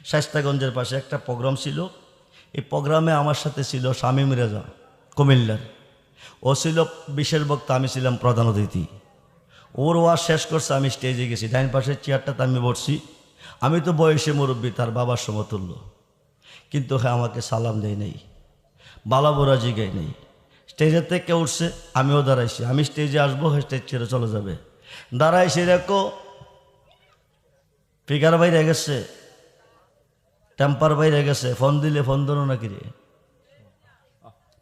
শায়েস্তাগঞ্জের পাশে একটা প্রোগ্রাম ছিল। এই প্রোগ্রামে আমার সাথে ছিল শামীম রেজা কুমিল্লার। ও ছিল বিশেষ বক্তা, আমি ছিলাম প্রধান অতিথি। ওর ওয়াজ শেষ করছে, আমি স্টেজে গেছি, ডাইন পাশের চেয়ারটাতে আমি বসছি। আমি তো বয়সে মুরব্বী, তার বাবার সমতুল্য, কিন্তু হ্যাঁ আমাকে সালাম দেয় নাই, বালাবোরা জিগাই নেই। স্টেজের থেকে উঠছে, আমিও দাঁড়াইছি। আমি স্টেজে আসবো, স্টেজ ছেড়ে চলে যাবে। দাঁড়াইছি, দেখো ফিগার বাইরে গেছে, টেম্পার বাইরে গেছে, ফোন দিলে ফোন ধরো নাকি রে।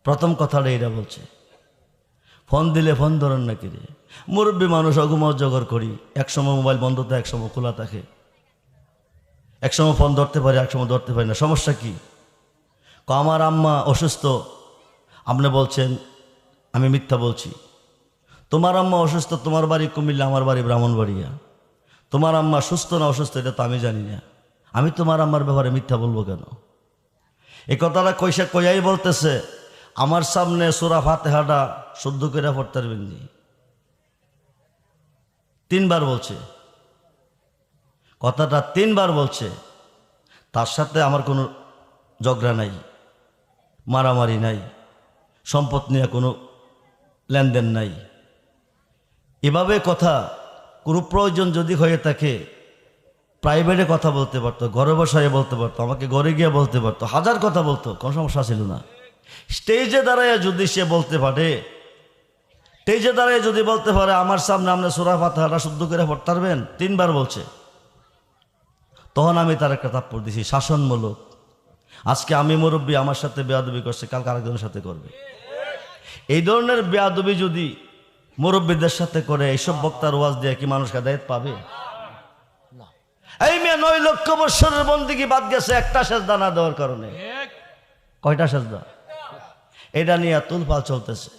প্রথম কথাটা এটা বলছে, ফোন দিলে ফোন ধরেন নাকি রে। মুরব্বী মানুষ, অগুমর জগর করি, একসময় মোবাইল বন্ধ থাকে, একসময় খোলা থাকে, একসময় ফোন ধরতে পারি, একসময় ধরতে পারি না। সমস্যা কি? আমার আম্মা অসুস্থ। আপনি বলছেন আমি মিথ্যা বলছি। তোমার আম্মা অসুস্থ, তোমার বাড়ি কুমিল্লা, আমার বাড়ি ব্রাহ্মণবাড়িয়া। তোমার আম্মা সুস্থ না অসুস্থ এটা তো আমি জানি না। আমি তোমার আম্মার ব্যাপারে মিথ্যা বলবো কেন? এই কথাটা কইসা কইয়াই বলতেছে, আমার সামনে সূরা ফাতিহাটা শুদ্ধ করে পড়তে পারবেন নি। 3 বার বলছে কথাটা, 3 বার বলছে। তার সাথে আমার কোনো ঝগড়া নাই, মারামারি নাই, সম্পদ নিয়ে কোনো লেনদেন নাই। এভাবে কথা, কোনো প্রয়োজন যদি হয়ে থাকে প্রাইভেটে কথা বলতে পারতো, ঘরে বসায় বলতে পারতো, আমাকে ঘরে গিয়ে বলতে পারতো, হাজার কথা বলতো, কোনো সমস্যা ছিল না। স্টেজে দাঁড়ায় যদি সে বলতে পারে, স্টেজে দাঁড়ায় যদি বলতে পারে আমার সামনে আপনি সূরা ফাতিহাটা শুদ্ধ করে পড়তে পারবেন, 3 বার বলছে, তখন আমি তার একটা থাপ্পড় দিছি শাসনমূলক। আজকে আমি মুরব্বী, আমার সাথে বেয়াদবি করছে, কালকে আরেকজনের সাথে করবে। এই ধরনের বেয়াদবি যদি মুরব্বীদের সাথে করে, এইসব বক্তার ওয়াজ দিয়ে কি মানুষ হেদায়েত পাবে? এই মেয়ে 9 লক্ষ বৎসরের বন্দেগী বাদ গেছে একটা সেজদা না দেওয়ার কারণে। কয়টা সেজদা? এটা নিয়ে তুলপাল চলতেছে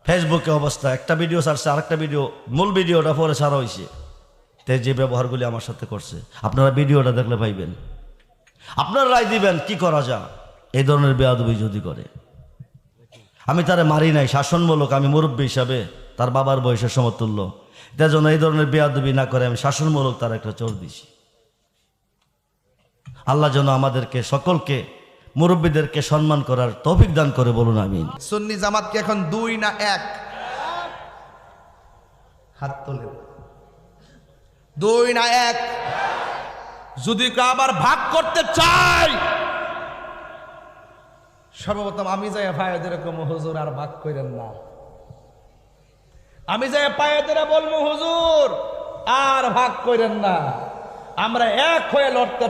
ফেসবুকে অবস্থা। একটা ভিডিও ছাড়ছে, আরেকটা ভিডিও, মূল ভিডিওটা পরে ছাড়া হয়েছে। তে যে ব্যবহারগুলি আমার সাথে করছে, আপনারা ভিডিওটা দেখলে পাইবেন, আপনারা রায় দিবেন কি করা যায়। এই ধরনের বেয়াদবি যদি করে, আমি তারে মারি নাই, শাসনমূলক, আমি মুরব্বী হিসাবে তার বাবার বয়সের সমতুল্য, তার জন্য এই ধরনের বেয়াদবি না করে আমি শাসনমূলক তার একটা চোর দিছি। আল্লাহ যেন আমাদেরকে সকলকে, মুরব্বীদেরকে সম্মান করার তৌফিক দান করে, বলুন আমিন। সুন্নি জামাত কি এখন 2 না 1? হাত তোলেন। 2 না 1? যদি কেউ আবার ভাগ করতে চাই, সর্বপ্রথম আমি যাই ভাইদের এরকম, হুজুর আর ভাগ করেন না। আমি যাই পায়েদেরা বলবো, হুজুর আর ভাগ করেন না, আমরা এক হয়ে লড়তে